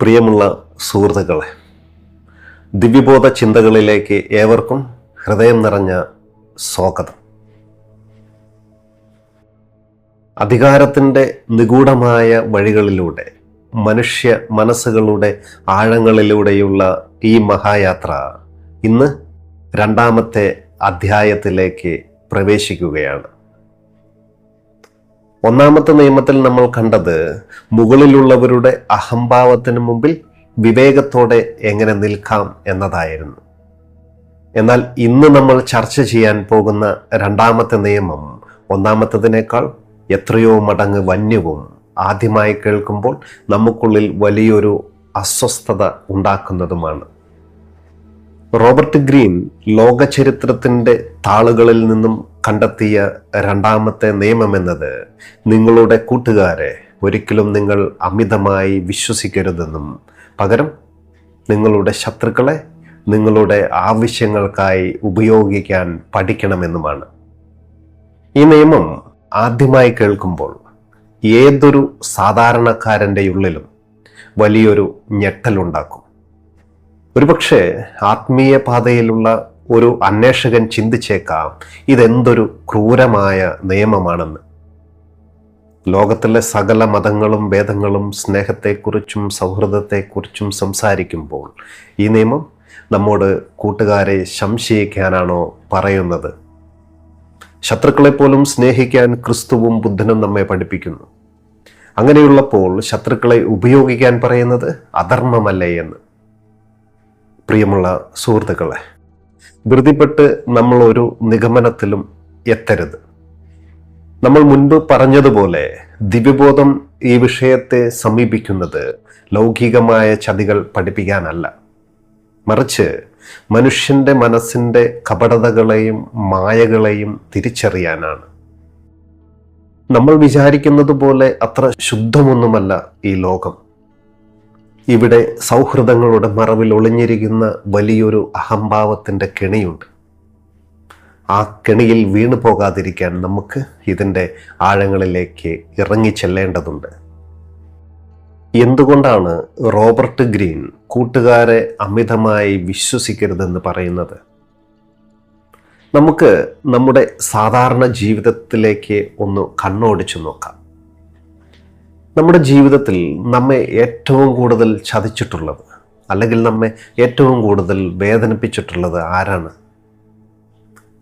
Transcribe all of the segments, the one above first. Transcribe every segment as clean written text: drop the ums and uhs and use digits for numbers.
പ്രിയമുള്ള സുഹൃത്തുക്കളെ, ദിവ്യബോധ ചിന്തകളിലേക്ക് ഏവർക്കും ഹൃദയം നിറഞ്ഞ സ്വാഗതം. അധികാരത്തിൻ്റെ നിഗൂഢമായ വഴികളിലൂടെ മനുഷ്യ മനസ്സുകളുടെ ആഴങ്ങളിലൂടെയുള്ള ഈ മഹായാത്ര ഇന്ന് രണ്ടാമത്തെ അധ്യായത്തിലേക്ക് പ്രവേശിക്കുകയാണ്. ഒന്നാമത്തെ നിയമത്തിൽ നമ്മൾ കണ്ടത് മുകളിലുള്ളവരുടെ അഹംഭാവത്തിന് മുമ്പിൽ വിവേകത്തോടെ എങ്ങനെ നിൽക്കാം എന്നതായിരുന്നു. എന്നാൽ ഇന്ന് നമ്മൾ ചർച്ച ചെയ്യാൻ പോകുന്ന രണ്ടാമത്തെ നിയമം ഒന്നാമത്തതിനേക്കാൾ എത്രയോ മടങ്ങ് വന്യവും ആദ്യമായി കേൾക്കുമ്പോൾ നമുക്കുള്ളിൽ വലിയൊരു അസ്വസ്ഥത ഉണ്ടാക്കുന്നതുമാണ്. റോബർട്ട് ഗ്രീൻ ലോക ചരിത്രത്തിൻ്റെ താളുകളിൽ നിന്നും കണ്ടെത്തിയ രണ്ടാമത്തെ നിയമമെന്നത് നിങ്ങളുടെ കൂട്ടുകാരെ ഒരിക്കലും നിങ്ങൾ അമിതമായി വിശ്വസിക്കരുതെന്നും പകരം നിങ്ങളുടെ ശത്രുക്കളെ നിങ്ങളുടെ ആവശ്യങ്ങൾക്കായി ഉപയോഗിക്കാൻ പഠിക്കണമെന്നുമാണ്. ഈ നിയമം ആദ്യമായി കേൾക്കുമ്പോൾ ഏതൊരു സാധാരണക്കാരൻ്റെ ഉള്ളിലും വലിയൊരു ഞെട്ടലുണ്ടാക്കും. ഒരുപക്ഷെ ആത്മീയ പാതയിലുള്ള ഒരു അന്വേഷകൻ ചിന്തിച്ചേക്കാം, ഇതെന്തൊരു ക്രൂരമായ നിയമമാണെന്ന്. ലോകത്തിലെ സകല മതങ്ങളും വേദങ്ങളും സ്നേഹത്തെക്കുറിച്ചും സൗഹൃദത്തെക്കുറിച്ചും സംസാരിക്കുമ്പോൾ ഈ നിയമം നമ്മോട് കൂട്ടുകാരെ സംശയിക്കാനാണോ പറയുന്നത്? ശത്രുക്കളെപ്പോലും സ്നേഹിക്കാൻ ക്രിസ്തുവും ബുദ്ധനും നമ്മെ പഠിപ്പിക്കുന്നു. അങ്ങനെയുള്ളപ്പോൾ ശത്രുക്കളെ ഉപയോഗിക്കാൻ പറയുന്നത് അധർമ്മമല്ലേ എന്ന്? പ്രിയമുള്ള സുഹൃത്തുക്കളെ, ധൃതിപ്പെട്ട് നമ്മൾ ഒരു നിഗമനത്തിലും എത്തരുത്. നമ്മൾ മുൻപ് പറഞ്ഞതുപോലെ ദിവ്യബോധം ഈ വിഷയത്തെ സമീപിക്കുന്നത് ലൗകികമായ ചതികൾ പഠിപ്പിക്കാനല്ല, മറിച്ച് മനുഷ്യന്റെ മനസ്സിന്റെ കപടതകളെയും മായകളെയും തിരിച്ചറിയാനാണ്. നമ്മൾ വിചാരിക്കുന്നത് പോലെ അത്ര ശുദ്ധമൊന്നുമല്ല ഈ ലോകം. ഇവിടെ സൗഹൃദങ്ങളുടെ മറവിൽ ഒളിഞ്ഞിരിക്കുന്ന വലിയൊരു അഹംഭാവത്തിൻ്റെ കെണിയുണ്ട്. ആ കെണിയിൽ വീണു പോകാതിരിക്കാൻ നമുക്ക് ഇതിൻ്റെ ആഴങ്ങളിലേക്ക് ഇറങ്ങിച്ചെല്ലേണ്ടതുണ്ട്. എന്തുകൊണ്ടാണ് റോബർട്ട് ഗ്രീൻ കൂട്ടുകാരെ അമിതമായി വിശ്വസിക്കരുതെന്ന് പറയുന്നത്? നമുക്ക് നമ്മുടെ സാധാരണ ജീവിതത്തിലേക്ക് ഒന്ന് കണ്ണോടിച്ചു നോക്കാം. നമ്മുടെ ജീവിതത്തിൽ നമ്മെ ഏറ്റവും കൂടുതൽ ചതിച്ചിട്ടുള്ളത് അല്ലെങ്കിൽ നമ്മെ ഏറ്റവും കൂടുതൽ വേദനിപ്പിച്ചിട്ടുള്ളത് ആരാണ്?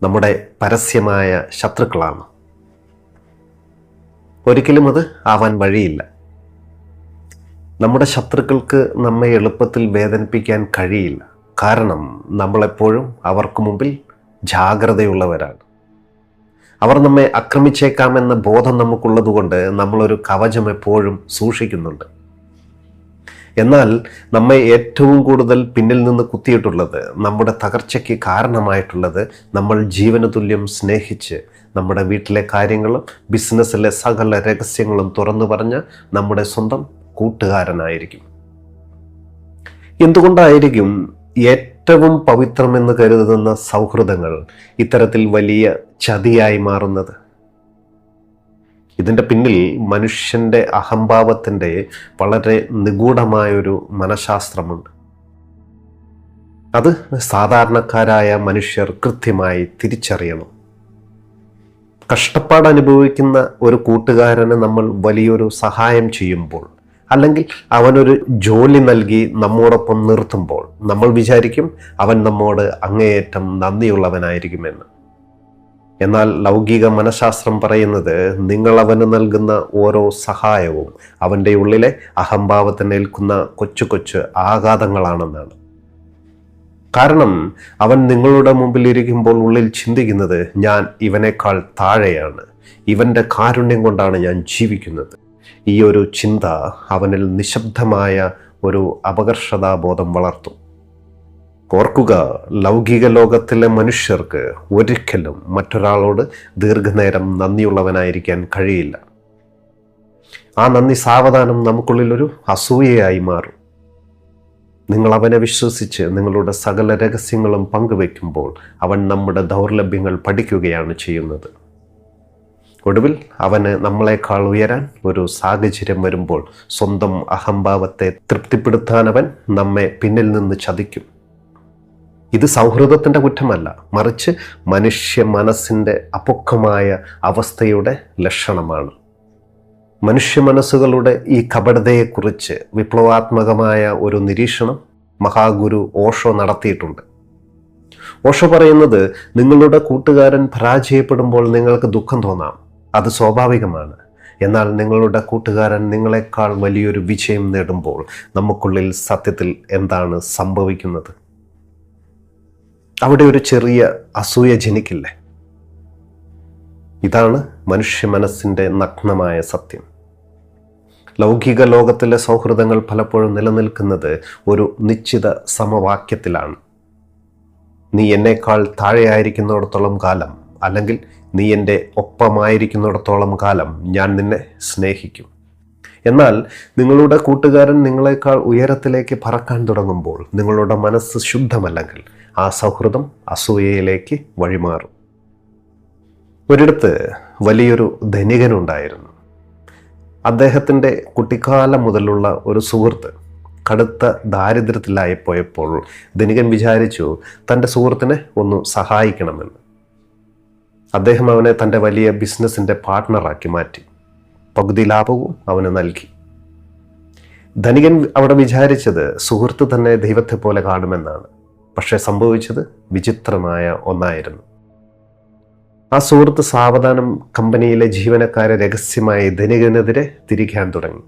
നമ്മുടെ പരസ്യമായ ശത്രുക്കളാണ്. ഒരിക്കലും അത് ആവാൻ വഴിയില്ല. നമ്മുടെ ശത്രുക്കൾക്ക് നമ്മെ എളുപ്പത്തിൽ വേദനിപ്പിക്കാൻ കഴിയില്ല. കാരണം നമ്മളെപ്പോഴും അവർക്ക് മുമ്പിൽ ജാഗ്രതയുള്ളവരാണ്. അവർ നമ്മെ ആക്രമിച്ചേക്കാമെന്ന ബോധം നമുക്കുള്ളതുകൊണ്ട് നമ്മളൊരു കവചം എപ്പോഴും സൂക്ഷിക്കുന്നുണ്ട്. എന്നാൽ നമ്മെ ഏറ്റവും കൂടുതൽ പിന്നിൽ നിന്ന് കുത്തിയിട്ടുള്ളത്, നമ്മുടെ തകർച്ചയ്ക്ക് കാരണമായിട്ടുള്ളത്, നമ്മൾ ജീവന തുല്യം സ്നേഹിച്ച് നമ്മുടെ വീട്ടിലെ കാര്യങ്ങളും ബിസിനസ്സിലെ സകല രഹസ്യങ്ങളും തുറന്നു പറഞ്ഞ നമ്മുടെ സ്വന്തം കൂട്ടുകാരനായിരിക്കും. എന്തുകൊണ്ടായിരിക്കും ഏറ്റവും പവിത്രമെന്ന് കരുതുന്ന സൗഹൃദങ്ങൾ ഇത്തരത്തിൽ വലിയ ചതിയായി മാറുന്നത്? ഇതിൻ്റെ പിന്നിൽ മനുഷ്യൻ്റെ അഹംഭാവത്തിൻ്റെ വളരെ നിഗൂഢമായൊരു മനഃശാസ്ത്രമുണ്ട്. അത് സാധാരണക്കാരായ മനുഷ്യർ കൃത്യമായി തിരിച്ചറിയണം. കഷ്ടപ്പാട് അനുഭവിക്കുന്ന ഒരു കൂട്ടുകാരന് നമ്മൾ വലിയൊരു സഹായം ചെയ്യുമ്പോൾ അല്ലെങ്കിൽ അവനൊരു ജോലി നൽകി നമ്മോടൊപ്പം നിർത്തുമ്പോൾ നമ്മൾ വിചാരിക്കും അവൻ നമ്മോട് അങ്ങേയറ്റം നന്ദിയുള്ളവനായിരിക്കുമെന്ന്. എന്നാൽ ലൗകിക മനഃശാസ്ത്രം പറയുന്നത് നിങ്ങൾ അവന് നൽകുന്ന ഓരോ സഹായവും അവൻ്റെ ഉള്ളിലെ അഹംഭാവത്തിനേൽക്കുന്ന കൊച്ചു കൊച്ചു ആഘാതങ്ങളാണെന്നാണ്. കാരണം അവൻ നിങ്ങളുടെ മുമ്പിൽ ഇരിക്കുമ്പോൾ ഉള്ളിൽ ചിന്തിക്കുന്നത്, ഞാൻ ഇവനേക്കാൾ താഴെയാണ്, ഇവൻ്റെ കാരുണ്യം കൊണ്ടാണ് ഞാൻ ജീവിക്കുന്നത്. ഈ ഒരു ചിന്ത അവനിൽ നിശബ്ദമായ ഒരു അപകർഷതാബോധം വളർത്തും. ഓർക്കുക, ലൗകിക ലോകത്തിലെ മനുഷ്യർക്ക് ഒരിക്കലും മറ്റൊരാളോട് ദീർഘനേരം നന്ദിയുള്ളവനായിരിക്കാൻ കഴിയില്ല. ആ നന്ദി സാവധാനം നമുക്കുള്ളിലൊരു അസൂയയായി മാറും. നിങ്ങൾ അവനെ വിശ്വസിച്ച് നിങ്ങളുടെ സകല രഹസ്യങ്ങളും പങ്കുവെക്കുമ്പോൾ അവൻ നമ്മുടെ ദൗർലഭ്യങ്ങൾ പഠിക്കുകയാണ് ചെയ്യുന്നത്. ഒടുവിൽ അവന് നമ്മളെക്കാൾ ഉയരാൻ ഒരു സാഹചര്യം വരുമ്പോൾ സ്വന്തം അഹംഭാവത്തെ തൃപ്തിപ്പെടുത്താൻ അവൻ നമ്മെ പിന്നിൽ നിന്ന് ചതിക്കും. ഇത് സൗഹൃദത്തിൻ്റെ കുറ്റമല്ല, മറിച്ച് മനുഷ്യ മനസ്സിൻ്റെ അപക്വമായ അവസ്ഥയുടെ ലക്ഷണമാണ്. മനുഷ്യ മനസ്സുകളുടെ ഈ കപടതയെക്കുറിച്ച് വിപ്ലവാത്മകമായ ഒരു നിരീക്ഷണം മഹാഗുരു ഓഷോ നടത്തിയിട്ടുണ്ട്. ഓഷോ പറയുന്നത്, നിങ്ങളുടെ കൂട്ടുകാരൻ പരാജയപ്പെടുമ്പോൾ നിങ്ങൾക്ക് ദുഃഖം തോന്നാം, അത് സ്വാഭാവികമാണ്. എന്നാൽ നിങ്ങളുടെ കൂട്ടുകാരൻ നിങ്ങളെക്കാൾ വലിയൊരു വിജയം നേടുമ്പോൾ നമുക്കുള്ളിൽ സത്യത്തിൽ എന്താണ് സംഭവിക്കുന്നത്? അവിടെ ഒരു ചെറിയ അസൂയ ജനിക്കില്ലേ? ഇതാണ് മനുഷ്യ മനസ്സിൻ്റെ നഗ്നമായ സത്യം. ലൗകിക ലോകത്തിലെ സൗഹൃദങ്ങൾ പലപ്പോഴും നിലനിൽക്കുന്നത് ഒരു നിശ്ചിത സമവാക്യത്തിലാണ്. നീ എന്നേക്കാൾ താഴെയായിരിക്കുന്നിടത്തോളം കാലം, അല്ലെങ്കിൽ നീ എൻ്റെ ഒപ്പമായിരിക്കുന്നിടത്തോളം കാലം ഞാൻ നിന്നെ സ്നേഹിക്കും. എന്നാൽ നിങ്ങളുടെ കൂട്ടുകാരൻ നിങ്ങളെക്കാൾ ഉയരത്തിലേക്ക് പറക്കാൻ തുടങ്ങുമ്പോൾ നിങ്ങളുടെ മനസ്സ് ശുദ്ധമല്ലെങ്കിൽ ആ സൗഹൃദം അസൂയയിലേക്ക് വഴിമാറും. ഒരിടത്ത് വലിയൊരു ധനികനുണ്ടായിരുന്നു. അദ്ദേഹത്തിൻ്റെ കുട്ടിക്കാലം മുതലുള്ള ഒരു സുഹൃത്ത് കടുത്ത ദാരിദ്ര്യത്തിലായി പോയപ്പോൾ ധനികൻ വിചാരിച്ചു തൻ്റെ സുഹൃത്തിനെ ഒന്ന് സഹായിക്കണമെന്ന്. അദ്ദേഹം അവനെ തൻ്റെ വലിയ ബിസിനസ്സിൻ്റെ പാർട്ട്ണറാക്കി മാറ്റി. പകുതി ലാഭവും അവന് നൽകി. ധനികൻ അവിടെ വിചാരിച്ചത് സുഹൃത്ത് തന്നെ ദൈവത്തെ പോലെ കാണുമെന്നാണ്. പക്ഷെ സംഭവിച്ചത് വിചിത്രമായ ഒന്നായിരുന്നു. ആ സുഹൃത്ത് സാവധാനം കമ്പനിയിലെ ജീവനക്കാരെ രഹസ്യമായി ധനികനെതിരെ തിരിക്കാൻ തുടങ്ങി.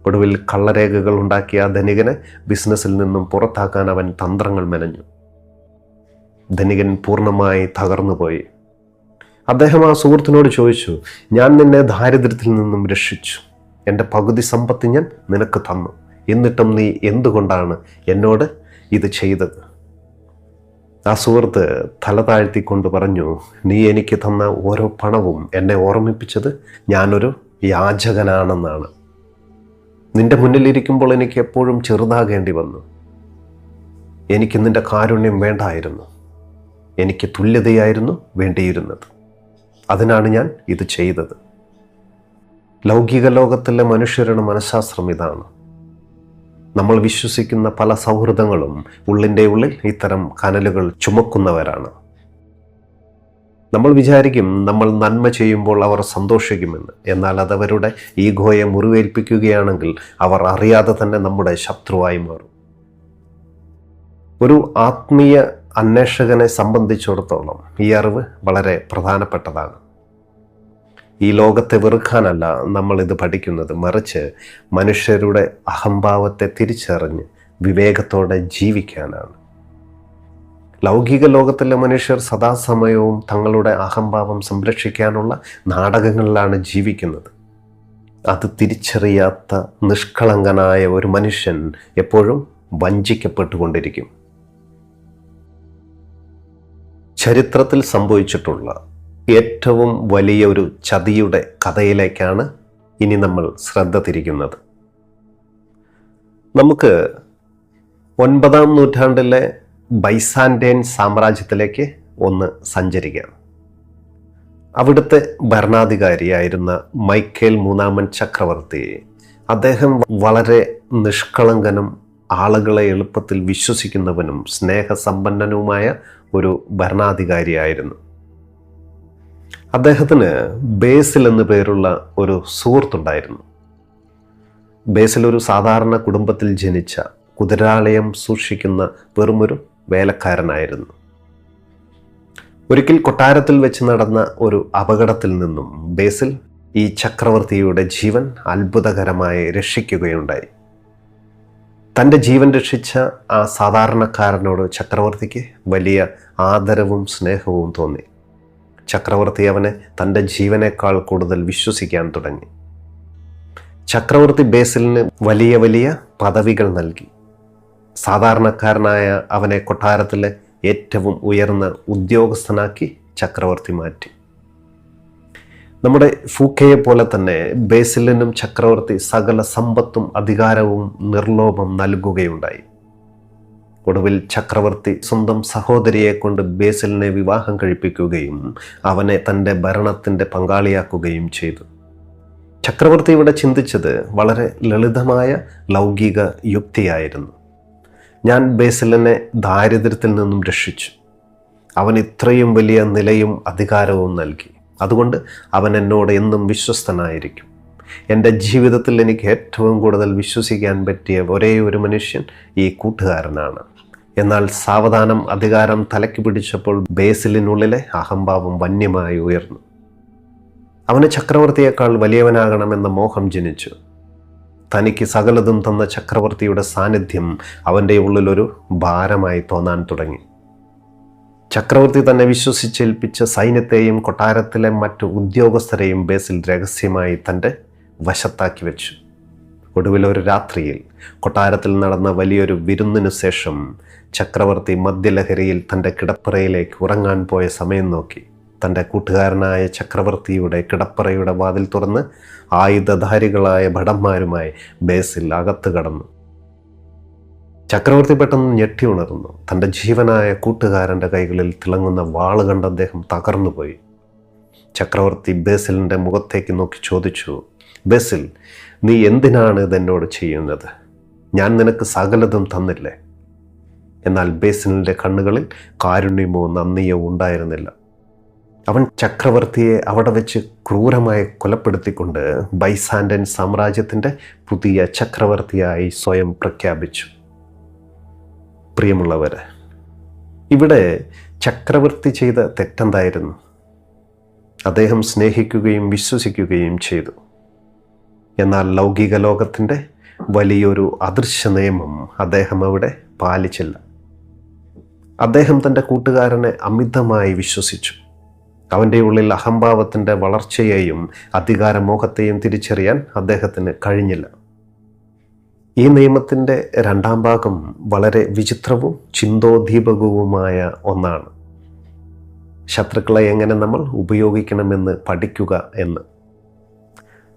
ഒടുവിൽ കള്ളരേഖകൾ ഉണ്ടാക്കിയ ധനികനെ ബിസിനസ്സിൽ നിന്നും പുറത്താക്കാൻ അവൻ തന്ത്രങ്ങൾ മെനഞ്ഞു. ധനികൻ പൂർണ്ണമായി തകർന്നുപോയി. അദ്ദേഹം ആ സുഹൃത്തിനോട് ചോദിച്ചു, ഞാൻ നിന്നെ ദാരിദ്ര്യത്തിൽ നിന്നും രക്ഷിച്ചു, എൻ്റെ പകുതി സമ്പത്ത് ഞാൻ നിനക്ക് തന്നു, എന്നിട്ടും നീ എന്തുകൊണ്ടാണ് എന്നോട് ഇത് ചെയ്തത്? ആ സുഹൃത്ത് തല താഴ്ത്തിക്കൊണ്ട് പറഞ്ഞു, നീ എനിക്ക് തന്ന ഓരോ പണവും എന്നെ ഓർമ്മിപ്പിച്ചത് ഞാനൊരു യാചകനാണെന്നാണ്. നിന്റെ മുന്നിലിരിക്കുമ്പോൾ എനിക്ക് എപ്പോഴും ചെറുതാകേണ്ടി വന്നു. എനിക്ക് നിന്റെ കാരുണ്യം വേണ്ടായിരുന്നു, എനിക്ക് തുല്യതയായിരുന്നു വേണ്ടിയിരുന്നത്. അതിനാണ് ഞാൻ ഇത് ചെയ്തത്. ലൗകിക ലോകത്തിലെ മനുഷ്യരുടെ മനഃശാസ്ത്രം ഇതാണ്. നമ്മൾ വിശ്വസിക്കുന്ന പല സൗഹൃദങ്ങളും ഉള്ളിൻ്റെ ഉള്ളിൽ ഇത്തരം കനലുകൾ ചുമക്കുന്നവരാണ്. നമ്മൾ വിചാരിക്കും നമ്മൾ നന്മ ചെയ്യുമ്പോൾ അവർ സന്തോഷിക്കുമെന്ന്. എന്നാൽ അതവരുടെ ഈഗോയെ മുറിവേൽപ്പിക്കുകയാണെങ്കിൽ അവർ അറിയാതെ തന്നെ നമ്മുടെ ശത്രുവായി മാറും. ഒരു ആത്മീയ അന്വേഷകനെ സംബന്ധിച്ചിടത്തോളം ഈ അറിവ് വളരെ പ്രധാനപ്പെട്ടതാണ്. ഈ ലോകത്തെ വെറുക്കാനല്ല നമ്മൾ ഇത് പഠിക്കുന്നത്, മറിച്ച് മനുഷ്യരുടെ അഹംഭാവത്തെ തിരിച്ചറിഞ്ഞ് വിവേകത്തോടെ ജീവിക്കാനാണ്. ലൗകിക ലോകത്തിലെ മനുഷ്യർ സദാസമയവും തങ്ങളുടെ അഹംഭാവം സംരക്ഷിക്കാനുള്ള നാടകങ്ങളിലാണ് ജീവിക്കുന്നത്. അത് തിരിച്ചറിയാത്ത നിഷ്കളങ്കനായ ഒരു മനുഷ്യൻ എപ്പോഴും വഞ്ചിക്കപ്പെട്ടുകൊണ്ടിരിക്കും. ചരിത്രത്തിൽ സംഭവിച്ചിട്ടുള്ള ഏറ്റവും വലിയ ഒരു ചതിയുടെ കഥയിലേക്കാണ് ഇനി നമ്മൾ ശ്രദ്ധ തിരിക്കുന്നത്. നമുക്ക് 9-ാം നൂറ്റാണ്ടിലെ ബൈസാൻറ്റൈൻ സാമ്രാജ്യത്തിലേക്ക് ഒന്ന് സഞ്ചരിക്കാം. അവിടുത്തെ ഭരണാധികാരിയായിരുന്ന മൈക്കേൽ മൂന്നാമൻ ചക്രവർത്തി, അദ്ദേഹം വളരെ നിഷ്കളങ്കനും ആളുകളെ എളുപ്പത്തിൽ വിശ്വസിക്കുന്നവനും സ്നേഹസമ്പന്നനുമായ ഒരു ഭരണാധികാരിയായിരുന്നു. അദ്ദേഹത്തിന് ബേസിൽ എന്നു പേരുള്ള ഒരു സുഹൃത്തുണ്ടായിരുന്നു. ബേസിൽ ഒരു സാധാരണ കുടുംബത്തിൽ ജനിച്ച കുതിരാലയം സൂക്ഷിക്കുന്ന വെറുമൊരു വേലക്കാരനായിരുന്നു. ഒരിക്കൽ കൊട്ടാരത്തിൽ വെച്ച് നടന്ന ഒരു അപകടത്തിൽ നിന്നും ബേസിൽ ഈ ചക്രവർത്തിയുടെ ജീവൻ അത്ഭുതകരമായി രക്ഷിക്കുകയുണ്ടായി. തൻ്റെ ജീവൻ രക്ഷിച്ച ആ സാധാരണക്കാരനോട് ചക്രവർത്തിക്ക് വലിയ ആദരവും സ്നേഹവും തോന്നി. ചക്രവർത്തി അവനെ തൻ്റെ ജീവനേക്കാൾ കൂടുതൽ വിശ്വസിക്കാൻ തുടങ്ങി. ചക്രവർത്തി ബേസിലിന് വലിയ വലിയ പദവികൾ നൽകി. സാധാരണക്കാരനായ അവനെ കൊട്ടാരത്തിലെ ഏറ്റവും ഉയർന്ന ഉദ്യോഗസ്ഥനാക്കി ചക്രവർത്തി മാറ്റി. നമ്മുടെ ഫൂക്കയെ പോലെ തന്നെ ബേസിലിനും ചക്രവർത്തി സകല സമ്പത്തും അധികാരവും നിർലോഭം നൽകുകയുണ്ടായി. ഒടുവിൽ ചക്രവർത്തി സ്വന്തം സഹോദരിയെ കൊണ്ട് ബേസിലിനെ വിവാഹം കഴിപ്പിക്കുകയും അവനെ തൻ്റെ ഭരണത്തിൻ്റെ പങ്കാളിയാക്കുകയും ചെയ്തു. ചക്രവർത്തി ഇവിടെ ചിന്തിച്ചത് വളരെ ലളിതമായ ലൗകിക യുക്തിയായിരുന്നു. ഞാൻ ബേസിലിനെ ദാരിദ്ര്യത്തിൽ നിന്നും രക്ഷിച്ചു. അവൻ ഇത്രയും വലിയ നിലയും അധികാരവും നൽകി. അതുകൊണ്ട് അവൻ എന്നോട് എന്നും വിശ്വസ്തനായിരിക്കും. എൻ്റെ ജീവിതത്തിൽ എനിക്ക് ഏറ്റവും കൂടുതൽ വിശ്വസിക്കാൻ പറ്റിയ ഒരേ ഒരു മനുഷ്യൻ ഈ കൂട്ടുകാരനാണ്. എന്നാൽ സാവധാനം അധികാരം തലയ്ക്ക് പിടിച്ചപ്പോൾ ബേസിലിനുള്ളിലെ അഹംഭാവം വന്യമായി ഉയർന്നു. അവന് ചക്രവർത്തിയേക്കാൾ വലിയവനാകണമെന്ന മോഹം ജനിച്ചു. തനിക്ക് സകലതും തന്ന ചക്രവർത്തിയുടെ സാന്നിധ്യം അവൻ്റെ ഉള്ളിലൊരു ഭാരമായി തോന്നാൻ തുടങ്ങി. ചക്രവർത്തി തന്നെ വിശ്വസിച്ചേൽപ്പിച്ച സൈന്യത്തെയും കൊട്ടാരത്തിലെ മറ്റു ഉദ്യോഗസ്ഥരെയും ബേസിൽ രഹസ്യമായി തൻ്റെ വശത്താക്കി വെച്ചു. ഒടുവിൽ ഒരു രാത്രിയിൽ കൊട്ടാരത്തിൽ നടന്ന വലിയൊരു വിരുന്നിനു ശേഷം ചക്രവർത്തി മദ്യലഹരിയിൽ തൻ്റെ കിടപ്പറയിലേക്ക് ഉറങ്ങാൻ പോയ സമയം നോക്കി തൻ്റെ കൂട്ടുകാരനായ ചക്രവർത്തിയുടെ കിടപ്പറയുടെ വാതിൽ തുറന്ന് ആയുധധാരികളായ ഭടന്മാരുമായി ബേസിൽ അകത്ത് കടന്നു. ചക്രവർത്തി പെട്ടെന്ന് ഞെട്ടി ഉണർന്നു. തൻ്റെ ജീവനായ കൂട്ടുകാരൻ്റെ കൈകളിൽ തിളങ്ങുന്ന വാള് കണ്ട് അദ്ദേഹം തകർന്നുപോയി. ചക്രവർത്തി ബേസിലിൻ്റെ മുഖത്തേക്ക് നോക്കി ചോദിച്ചു, ബേസിൽ, നീ എന്തിനാണ് ഇതെന്നോട് ചെയ്യുന്നത്? ഞാൻ നിനക്ക് സകലതും തന്നില്ലേ? എന്നാൽ ബേസിലിൻ്റെ കണ്ണുകളിൽ കാരുണ്യമോ നന്ദിയോ ഉണ്ടായിരുന്നില്ല. അവൻ ചക്രവർത്തിയെ അവിടെ വെച്ച് ക്രൂരമായി കൊലപ്പെടുത്തിക്കൊണ്ട് ബൈസാൻഡൻ സാമ്രാജ്യത്തിൻ്റെ പുതിയ ചക്രവർത്തിയായി സ്വയം പ്രഖ്യാപിച്ചു. പ്രിയമുള്ളവരെ, ഇവിടെ ചക്രവർത്തി ചെയ്ത തെറ്റെന്തായിരുന്നു? അദ്ദേഹം സ്നേഹിക്കുകയും വിശ്വസിക്കുകയും ചെയ്തു. എന്നാൽ ലൗകിക ലോകത്തിൻ്റെ വലിയൊരു അദൃശ്യ നിയമം അദ്ദേഹം അവിടെ പാലിച്ചില്ല. അദ്ദേഹം തൻ്റെ കൂട്ടുകാരനെ അമിതമായി വിശ്വസിച്ചു. അവൻ്റെ ഉള്ളിൽ അഹംഭാവത്തിൻ്റെ വളർച്ചയെയും അധികാരമോഹത്തെയും തിരിച്ചറിയാൻ അദ്ദേഹത്തിന് കഴിഞ്ഞില്ല. ഈ നിയമത്തിൻ്റെ രണ്ടാം ഭാഗം വളരെ വിചിത്രവും ചിന്തോദ്ദീപകവുമായ ഒന്നാണ്. ശത്രുക്കളെ എങ്ങനെ നമ്മൾ ഉപയോഗിക്കണമെന്ന് പഠിക്കുക എന്ന്.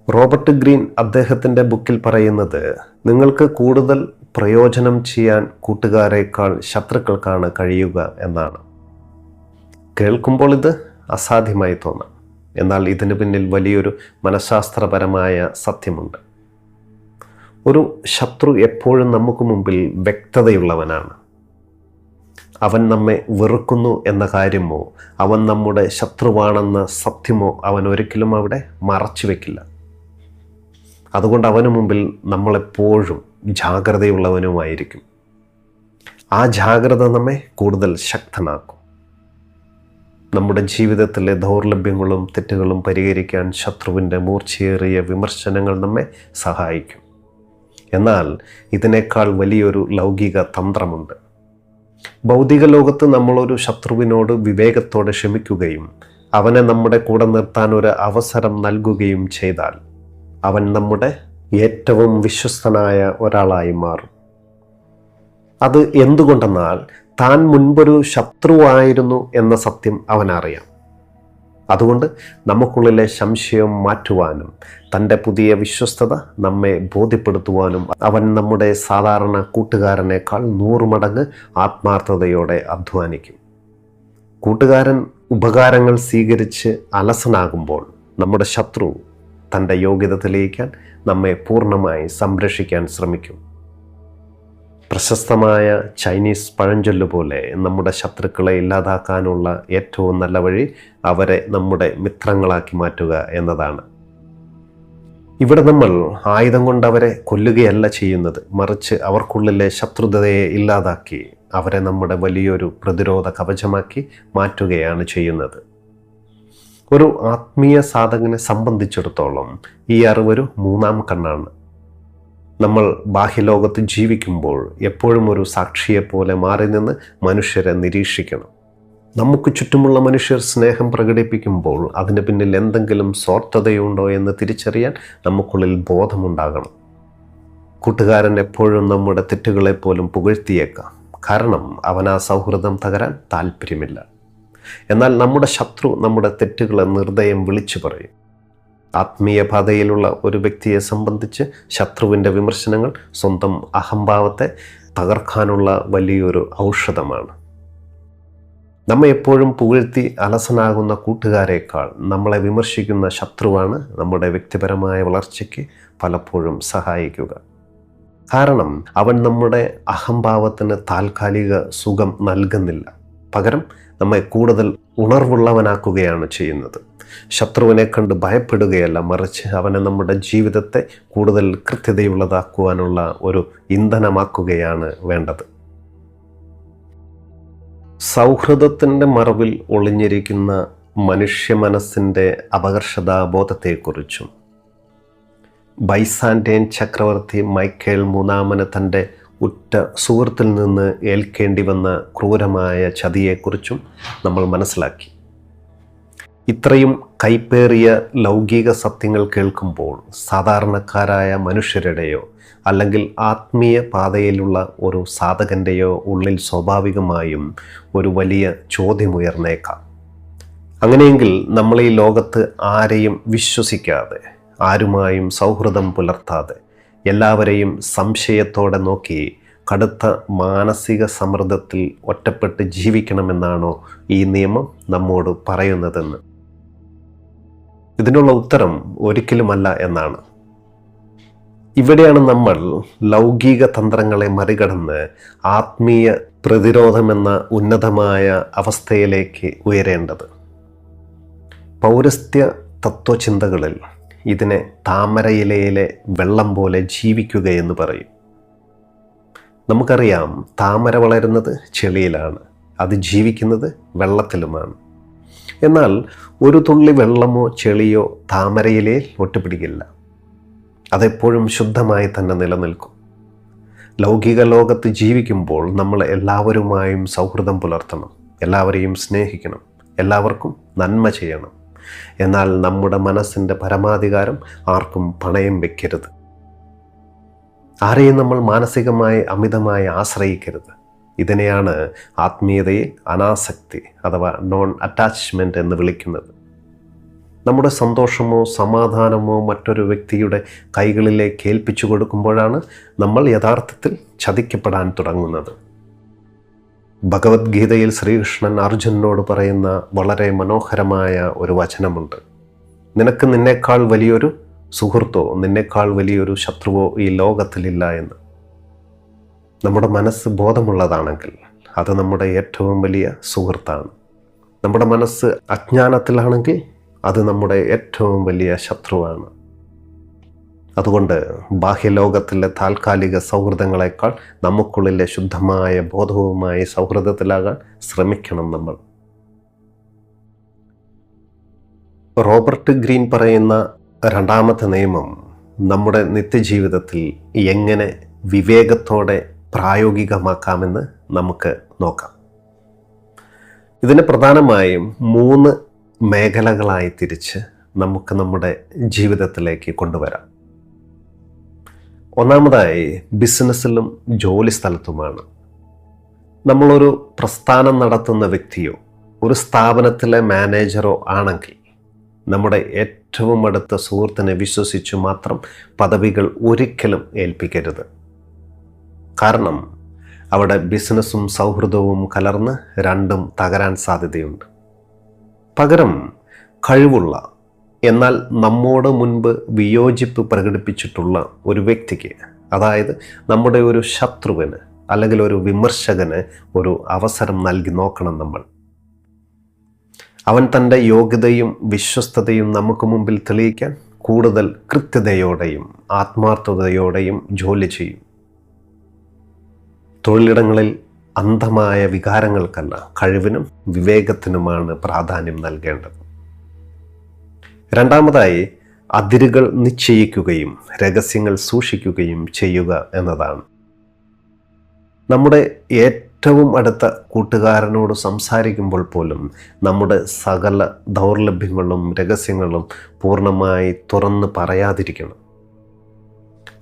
റോബർട്ട് ഗ്രീൻ അദ്ദേഹത്തിൻ്റെ ബുക്കിൽ പറയുന്നത്, നിങ്ങൾക്ക് കൂടുതൽ പ്രയോജനം ചെയ്യാൻ കൂട്ടുകാരേക്കാൾ ശത്രുക്കൾക്കാണ് കഴിയുക എന്നാണ്. കേൾക്കുമ്പോൾ ഇത് അസാധ്യമായി തോന്നാം. എന്നാൽ ഇതിന് പിന്നിൽ വലിയൊരു മനഃശാസ്ത്രപരമായ സത്യമുണ്ട്. ഒരു ശത്രു എപ്പോഴും നമുക്ക് മുമ്പിൽ വ്യക്തതയുള്ളവനാണ്. അവൻ നമ്മെ വെറുക്കുന്നു എന്ന കാര്യമോ അവൻ നമ്മുടെ ശത്രുവാണെന്ന സത്യമോ അവൻ ഒരിക്കലും അവിടെ മറച്ചു വെക്കില്ല. അതുകൊണ്ട് അവന് മുമ്പിൽ നമ്മളെപ്പോഴും ജാഗ്രതയുള്ളവനുമായിരിക്കും. ആ ജാഗ്രത നമ്മെ കൂടുതൽ ശക്തനാക്കും. നമ്മുടെ ജീവിതത്തിലെ ദൗർലഭ്യങ്ങളും തെറ്റുകളും പരിഹരിക്കാൻ ശത്രുവിൻ്റെ മൂർച്ചയേറിയ വിമർശനങ്ങൾ നമ്മെ സഹായിക്കും. എന്നാൽ ഇതിനേക്കാൾ വലിയൊരു ലൗകിക തന്ത്രമുണ്ട്. ഭൗതിക ലോകത്ത് നമ്മളൊരു ശത്രുവിനോട് വിവേകത്തോടെ ക്ഷമിക്കുകയും അവനെ നമ്മുടെ കൂടെ നിർത്താൻ ഒരു അവസരം നൽകുകയും ചെയ്താൽ അവൻ നമ്മുടെ ഏറ്റവും വിശ്വസ്തനായ ഒരാളായി മാറും. അത് എന്തുകൊണ്ടെന്നാൽ താൻ മുൻപൊരു ശത്രുവായിരുന്നു എന്ന സത്യം അവനറിയാം. അതുകൊണ്ട് നമുക്കുള്ളിലെ സംശയം മാറ്റുവാനും തൻ്റെ പുതിയ വിശ്വസ്തത നമ്മെ ബോധ്യപ്പെടുത്തുവാനും അവൻ നമ്മുടെ സാധാരണ കൂട്ടുകാരനേക്കാൾ 100 മടങ്ങ് ആത്മാർത്ഥതയോടെ അധ്വാനിക്കും. കൂട്ടുകാരൻ ഉപകാരങ്ങൾ സ്വീകരിച്ച് അലസനാകുമ്പോൾ നമ്മുടെ ശത്രു തൻ്റെ യോഗ്യത തെളിയിക്കാൻ നമ്മെ പൂർണ്ണമായി സംരക്ഷിക്കാൻ ശ്രമിക്കും. പ്രശസ്തമായ ചൈനീസ് പഴഞ്ചൊല്ല് പോലെ നമ്മുടെ ശത്രുക്കളെ ഇല്ലാതാക്കാനുള്ള ഏറ്റവും നല്ല വഴി അവരെ നമ്മുടെ മിത്രങ്ങളാക്കി മാറ്റുക എന്നതാണ്. ഇവിടെ നമ്മൾ ആയുധം കൊണ്ട് അവരെ കൊല്ലുകയല്ല ചെയ്യുന്നത്, മറിച്ച് അവർക്കുള്ളിലെ ശത്രുതയെ ഇല്ലാതാക്കി അവരെ നമ്മുടെ വലിയൊരു പ്രതിരോധ കവചമാക്കി മാറ്റുകയാണ് ചെയ്യുന്നത്. ഒരു ആത്മീയ സാധകനെ സംബന്ധിച്ചിടത്തോളം ഈ അറിവൊരു 3-ാം കണ്ണാണ്. നമ്മൾ ബാഹ്യലോകത്ത് ജീവിക്കുമ്പോൾ എപ്പോഴും ഒരു സാക്ഷിയെപ്പോലെ മാറി നിന്ന് മനുഷ്യരെ നിരീക്ഷിക്കണം. നമുക്ക് ചുറ്റുമുള്ള മനുഷ്യർ സ്നേഹം പ്രകടിപ്പിക്കുമ്പോൾ അതിന് പിന്നിൽ എന്തെങ്കിലും സ്വാർത്ഥതയുണ്ടോ എന്ന് തിരിച്ചറിയാൻ നമുക്കുള്ളിൽ ബോധമുണ്ടാകണം. കൂട്ടുകാരൻ എപ്പോഴും നമ്മുടെ തെറ്റുകളെപ്പോലും പുകഴ്ത്തിയേക്കാം, കാരണം അവൻ ആ സൗഹൃദം തകരാൻ താല്പര്യമില്ല. എന്നാൽ നമ്മുടെ ശത്രു നമ്മുടെ തെറ്റുകളെ നിർദ്ദയം വിളിച്ചു പറയും. ആത്മീയ പാതയിലുള്ള ഒരു വ്യക്തിയെ സംബന്ധിച്ച് ശത്രുവിൻ്റെ വിമർശനങ്ങൾ സ്വന്തം അഹംഭാവത്തെ തകർക്കാനുള്ള വലിയൊരു ഔഷധമാണ്. നമ്മെ എപ്പോഴും പുകഴ്ത്തി അലസനാകുന്ന കൂട്ടുകാരേക്കാൾ നമ്മളെ വിമർശിക്കുന്ന ശത്രുവാണ് നമ്മുടെ വ്യക്തിപരമായ വളർച്ചയ്ക്ക് പലപ്പോഴും സഹായിക്കുക. കാരണം അവൻ നമ്മുടെ അഹംഭാവത്തിന് താൽക്കാലിക സുഖം നൽകുന്നില്ല, പകരം നമ്മെ കൂടുതൽ ഉണർവുള്ളവനാക്കുകയാണ് ചെയ്യുന്നത്. ശത്രുവിനെ കണ്ട് ഭയപ്പെടുകയല്ല, മറിച്ച് അവനെ നമ്മുടെ ജീവിതത്തെ കൂടുതൽ കൃത്യതയുള്ളതാക്കുവാനുള്ള ഒരു ഇന്ധനമാക്കുകയാണ് വേണ്ടത്. സൗഹൃദത്തിൻ്റെ മറവിൽ ഒളിഞ്ഞിരിക്കുന്ന മനുഷ്യ മനസ്സിൻ്റെ അപകർഷതാബോധത്തെക്കുറിച്ചും ബൈസാൻറ്റൈൻ ചക്രവർത്തി മൈക്കേൽ മൂന്നാമന് തൻ്റെ ഉറ്റ സുഹൃത്തിൽ നിന്ന് ഏൽക്കേണ്ടി വന്ന ക്രൂരമായ ചതിയെക്കുറിച്ചും നമ്മൾ മനസ്സിലാക്കി. ഇത്രയും കൈപ്പേറിയ ലൗകിക സത്യങ്ങൾ കേൾക്കുമ്പോൾ സാധാരണക്കാരായ മനുഷ്യരുടെയോ അല്ലെങ്കിൽ ആത്മീയ പാതയിലുള്ള ഒരു സാധകൻ്റെയോ ഉള്ളിൽ സ്വാഭാവികമായും ഒരു വലിയ ചോദ്യമുയർന്നേക്കാം. അങ്ങനെയെങ്കിൽ നമ്മൾ ഈ ലോകത്ത് ആരെയും വിശ്വസിക്കാതെ, ആരുമായും സൗഹൃദം പുലർത്താതെ, എല്ലാവരെയും സംശയത്തോടെ നോക്കി കടുത്ത മാനസിക സമ്മർദ്ദത്തിൽ ഒറ്റപ്പെട്ട് ജീവിക്കണമെന്നാണോ ഈ നിയമം നമ്മോട് പറയുന്നതെന്ന്? ഇതിനുള്ള ഉത്തരം ഒരിക്കലുമല്ല എന്നാണ്. ഇവിടെയാണ് നമ്മൾ ലൗകിക തന്ത്രങ്ങളെ മറികടന്ന് ആത്മീയ പ്രതിരോധമെന്ന ഉന്നതമായ അവസ്ഥയിലേക്ക് ഉയരേണ്ടത്. പൗരസ്ത്യ തത്വചിന്തകളിൽ ഇതിനെ താമരയിലയിലെ വെള്ളം പോലെ ജീവിക്കുകയെന്ന് പറയും. നമുക്കറിയാം, താമര വളരുന്നത് ചെളിയിലാണ്, അത് ജീവിക്കുന്നത് വെള്ളത്തിലുമാണ്. എന്നാൽ ഒരു തുള്ളി വെള്ളമോ ചെളിയോ താമരയിലയിൽ ഒട്ടുപിടിക്കില്ല, അതെപ്പോഴും ശുദ്ധമായി തന്നെ നിലനിൽക്കും. ലൗകിക ലോകത്ത് ജീവിക്കുമ്പോൾ നമ്മൾ എല്ലാവരുമായും സൗഹൃദം പുലർത്തണം, എല്ലാവരെയും സ്നേഹിക്കണം, എല്ലാവർക്കും നന്മ ചെയ്യണം. എന്നാൽ നമ്മുടെ മനസ്സിൻ്റെ പരമാധികാരം ആർക്കും പണയം വെക്കരുത്. ആരെയും നമ്മൾ മാനസികമായി അമിതമായി ആശ്രയിക്കരുത്. ഇതിനെയാണ് ആത്മീയതയിൽ അനാസക്തി അഥവാ നോൺ അറ്റാച്ച്മെൻറ്റ് എന്ന് വിളിക്കുന്നത്. നമ്മുടെ സന്തോഷമോ സമാധാനമോ മറ്റൊരു വ്യക്തിയുടെ കൈകളിലേക്ക് ഏൽപ്പിച്ചു കൊടുക്കുമ്പോഴാണ് നമ്മൾ യഥാർത്ഥത്തിൽ ചതിക്കപ്പെടാൻ തുടങ്ങുന്നത്. ഭഗവത്ഗീതയിൽ ശ്രീകൃഷ്ണൻ അർജുനനോട് പറയുന്ന വളരെ മനോഹരമായ ഒരു വചനമുണ്ട്. നിനക്ക് നിന്നേക്കാൾ വലിയൊരു സുഹൃത്തോ നിന്നേക്കാൾ വലിയൊരു ശത്രുവോ ഈ ലോകത്തിലില്ല എന്ന്. നമ്മുടെ മനസ്സ് ബോധമുള്ളതാണെങ്കിൽ അത് നമ്മുടെ ഏറ്റവും വലിയ സുഹൃത്താണ്. നമ്മുടെ മനസ്സ് അജ്ഞാനത്തിലാണെങ്കിൽ അത് നമ്മുടെ ഏറ്റവും വലിയ ശത്രുവാണ്. അതുകൊണ്ട് ബാഹ്യലോകത്തിലെ താൽക്കാലിക സൗഹൃദങ്ങളെക്കാൾ നമുക്കുള്ളിലെ ശുദ്ധമായ ബോധവുമായി സൗഹൃദത്തിലാകാൻ ശ്രമിക്കണം നമ്മൾ. റോബർട്ട് ഗ്രീൻ പറയുന്ന രണ്ടാമത്തെ നിയമം നമ്മുടെ നിത്യജീവിതത്തിൽ എങ്ങനെ വിവേകത്തോടെ പ്രായോഗികമാക്കാമെന്ന് നമുക്ക് നോക്കാം. ഇതിനെ പ്രധാനമായും 3 മേഖലകളായി തിരിച്ച് നമുക്ക് നമ്മുടെ ജീവിതത്തിലേക്ക് കൊണ്ടുവരാം. ഒന്നാമതായി ബിസിനസ്സിലും ജോലി സ്ഥലത്തുമാണ്. നമ്മളൊരു പ്രസ്ഥാനം നടത്തുന്ന വ്യക്തിയോ ഒരു സ്ഥാപനത്തിലെ മാനേജറോ ആണെങ്കിൽ നമ്മുടെ ഏറ്റവും അടുത്ത സുഹൃത്തിനെ വിശ്വസിച്ചു മാത്രം പദവികൾ ഒരിക്കലും ഏൽപ്പിക്കരുത്. കാരണം അവിടെ ബിസിനസ്സും സൗഹൃദവും കലർന്ന് രണ്ടും തകരാൻ സാധ്യതയുണ്ട്. പകരം കഴിവുള്ള എന്നാൽ നമ്മോട് മുൻപ് വിയോജിപ്പ് പ്രകടിപ്പിച്ചിട്ടുള്ള ഒരു വ്യക്തിക്ക്, അതായത് നമ്മുടെ ഒരു ശത്രുവിന് അല്ലെങ്കിൽ ഒരു വിമർശകന് ഒരു അവസരം നൽകി നോക്കണം നമ്മൾ. അവൻ തൻ്റെ യോഗ്യതയും വിശ്വസ്തതയും നമുക്ക് മുമ്പിൽ തെളിയിക്കാൻ കൂടുതൽ കൃത്യതയോടെയും ആത്മാർത്ഥതയോടെയും ജോലി ചെയ്യും. തൊഴിലിടങ്ങളിൽ അന്ധമായ വികാരങ്ങൾക്കല്ല, കഴിവിനും വിവേകത്തിനുമാണ് പ്രാധാന്യം നൽകേണ്ടത്. രണ്ടാമതായി അതിരുകൾ നിശ്ചയിക്കുകയും രഹസ്യങ്ങൾ സൂക്ഷിക്കുകയും ചെയ്യുക എന്നതാണ്. നമ്മുടെ ഏറ്റവും അടുത്ത കൂട്ടുകാരനോട് സംസാരിക്കുമ്പോൾ പോലും നമ്മുടെ സകല ദൗർലഭ്യങ്ങളും രഹസ്യങ്ങളും പൂർണ്ണമായി തുറന്ന് പറയാതിരിക്കണം.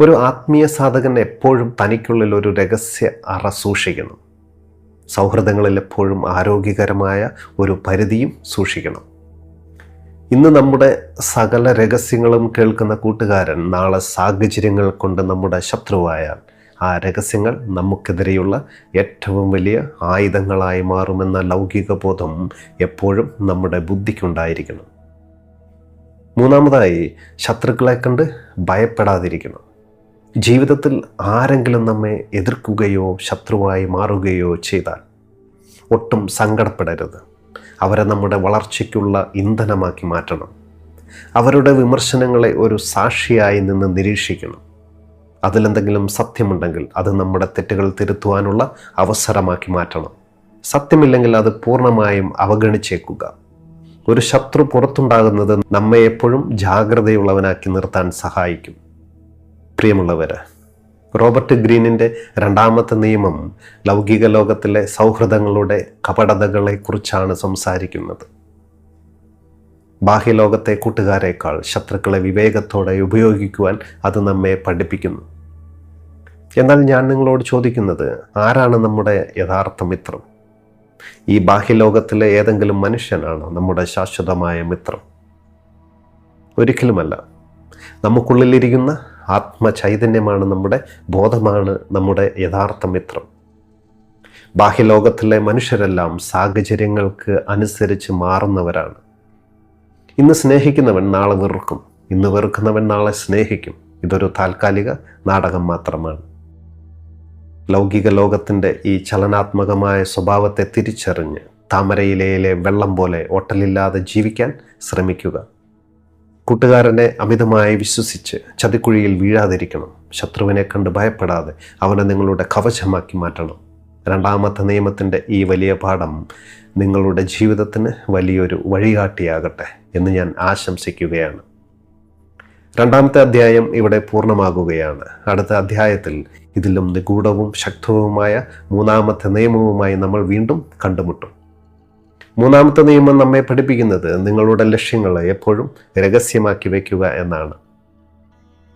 ഒരു ആത്മീയ സാധകൻ എപ്പോഴും തനിക്കുള്ളിൽ ഒരു രഹസ്യ അറ സൂക്ഷിക്കണം. സൗഹൃദങ്ങളിൽ എപ്പോഴും ആരോഗ്യകരമായ ഒരു പരിധിയും സൂക്ഷിക്കണം. ഇന്ന് നമ്മുടെ സകല രഹസ്യങ്ങളും കേൾക്കുന്ന കൂട്ടുകാരൻ നാളെ സാഹചര്യങ്ങൾ കൊണ്ട് നമ്മുടെ ശത്രുവായാൽ ആ രഹസ്യങ്ങൾ നമുക്കെതിരെയുള്ള ഏറ്റവും വലിയ ആയുധങ്ങളായി മാറുമെന്ന ലൗകിക ബോധം എപ്പോഴും നമ്മുടെ ബുദ്ധിക്കുണ്ടായിരിക്കണം. മൂന്നാമതായി, ശത്രുക്കളെ കണ്ട് ഭയപ്പെടാതിരിക്കണം. ജീവിതത്തിൽ ആരെങ്കിലും നമ്മെ എതിർക്കുകയോ ശത്രുവായി മാറുകയോ ചെയ്താൽ ഒട്ടും സങ്കടപ്പെടരുത്. അവരെ നമ്മുടെ വളർച്ചയ്ക്കുള്ള ഇന്ധനമാക്കി മാറ്റണം. അവരുടെ വിമർശനങ്ങളെ ഒരു സാക്ഷിയായി നിന്ന് നിരീക്ഷിക്കണം. അതിലെന്തെങ്കിലും സത്യമുണ്ടെങ്കിൽ അത് നമ്മുടെ തെറ്റുകൾ തിരുത്തുവാനുള്ള അവസരമാക്കി മാറ്റണം. സത്യമില്ലെങ്കിൽ അത് പൂർണ്ണമായും അവഗണിച്ചേക്കുക. ഒരു ശത്രു പുറത്തുണ്ടാകുന്നത് നമ്മെ എപ്പോഴും ജാഗ്രതയുള്ളവനാക്കി നിർത്താൻ സഹായിക്കും. പ്രിയമുള്ളവരെ, റോബർട്ട് ഗ്രീനിൻ്റെ രണ്ടാമത്തെ നിയമം ലൗകിക ലോകത്തിലെ സൗഹൃദങ്ങളുടെ കപടതകളെക്കുറിച്ചാണ് സംസാരിക്കുന്നത്. ബാഹ്യലോകത്തെ കൂട്ടുകാരേക്കാൾ ശത്രുക്കളെ വിവേകത്തോടെ ഉപയോഗിക്കുവാൻ അത് നമ്മെ പഠിപ്പിക്കുന്നു. എന്നാൽ ഞാൻ നിങ്ങളോട് ചോദിക്കുന്നത്, ആരാണ് നമ്മുടെ യഥാർത്ഥ മിത്രം? ഈ ബാഹ്യലോകത്തിലെ ഏതെങ്കിലും മനുഷ്യനാണോ നമ്മുടെ ശാശ്വതമായ മിത്രം? ഒരിക്കലുമല്ല. നമുക്കുള്ളിലിരിക്കുന്ന ആത്മചൈതന്യമാണ്, നമ്മുടെ ബോധമാണ് നമ്മുടെ യഥാർത്ഥ മിത്രം. ബാഹ്യലോകത്തിലെ മനുഷ്യരെല്ലാം സാഹചര്യങ്ങൾക്ക് അനുസരിച്ച് മാറുന്നവരാണ്. ഇന്ന് സ്നേഹിക്കുന്നവൻ നാളെ വെറുക്കും, ഇന്ന് വെറുക്കുന്നവൻ നാളെ സ്നേഹിക്കും. ഇതൊരു താൽക്കാലിക നാടകം മാത്രമാണ്. ലൗകിക ലോകത്തിൻ്റെ ഈ ചലനാത്മകമായ സ്വഭാവത്തെ തിരിച്ചറിഞ്ഞ് താമരയിലയിലെ വെള്ളം പോലെ ഒട്ടലില്ലാതെ ജീവിക്കാൻ ശ്രമിക്കുക. കൂട്ടുകാരനെ അമിതമായി വിശ്വസിച്ച് ചതിക്കുഴിയിൽ വീഴാതിരിക്കണം. ശത്രുവിനെ കണ്ട് ഭയപ്പെടാതെ അവനെ നിങ്ങളുടെ കവചമാക്കി മാറ്റണം. രണ്ടാമത്തെ നിയമത്തിൻ്റെ ഈ വലിയ പാഠം നിങ്ങളുടെ ജീവിതത്തിന് വലിയൊരു വഴികാട്ടിയാകട്ടെ എന്ന് ഞാൻ ആശംസിക്കുകയാണ്. രണ്ടാമത്തെ അധ്യായം ഇവിടെ പൂർണ്ണമാകുകയാണ്. അടുത്ത അധ്യായത്തിൽ ഇതിലും നിഗൂഢവും ശക്തവുമായ മൂന്നാമത്തെ നിയമവുമായി നമ്മൾ വീണ്ടും കണ്ടുമുട്ടും. മൂന്നാമത്തെ നിയമം നമ്മെ പഠിപ്പിക്കുന്നത് നിങ്ങളുടെ ലക്ഷ്യങ്ങളെ എപ്പോഴും രഹസ്യമാക്കി വയ്ക്കുക എന്നാണ്.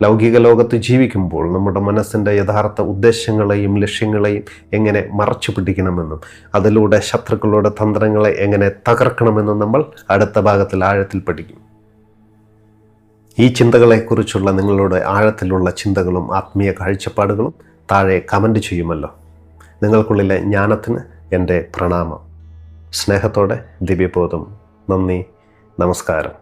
ലൗകിക ലോകത്ത് ജീവിക്കുമ്പോൾ നമ്മുടെ മനസ്സിൻ്റെ യഥാർത്ഥ ഉദ്ദേശങ്ങളെയും ലക്ഷ്യങ്ങളെയും എങ്ങനെ മറച്ചു പിടിക്കണമെന്നും അതിലൂടെ ശത്രുക്കളുടെ തന്ത്രങ്ങളെ എങ്ങനെ തകർക്കണമെന്നും നമ്മൾ അടുത്ത ഭാഗത്തിൽ ആഴത്തിൽ പഠിക്കും. ഈ ചിന്തകളെക്കുറിച്ചുള്ള നിങ്ങളുടെ ആഴത്തിലുള്ള ചിന്തകളും ആത്മീയ കാഴ്ചപ്പാടുകളും താഴെ കമൻറ്റ് ചെയ്യുമല്ലോ. നിങ്ങൾക്കുള്ളിലെ ജ്ഞാനത്തിന് എൻ്റെ പ്രണാമം. സ്നേഹത്തോടെ ദിവ്യബോധം. നന്ദി, നമസ്കാരം.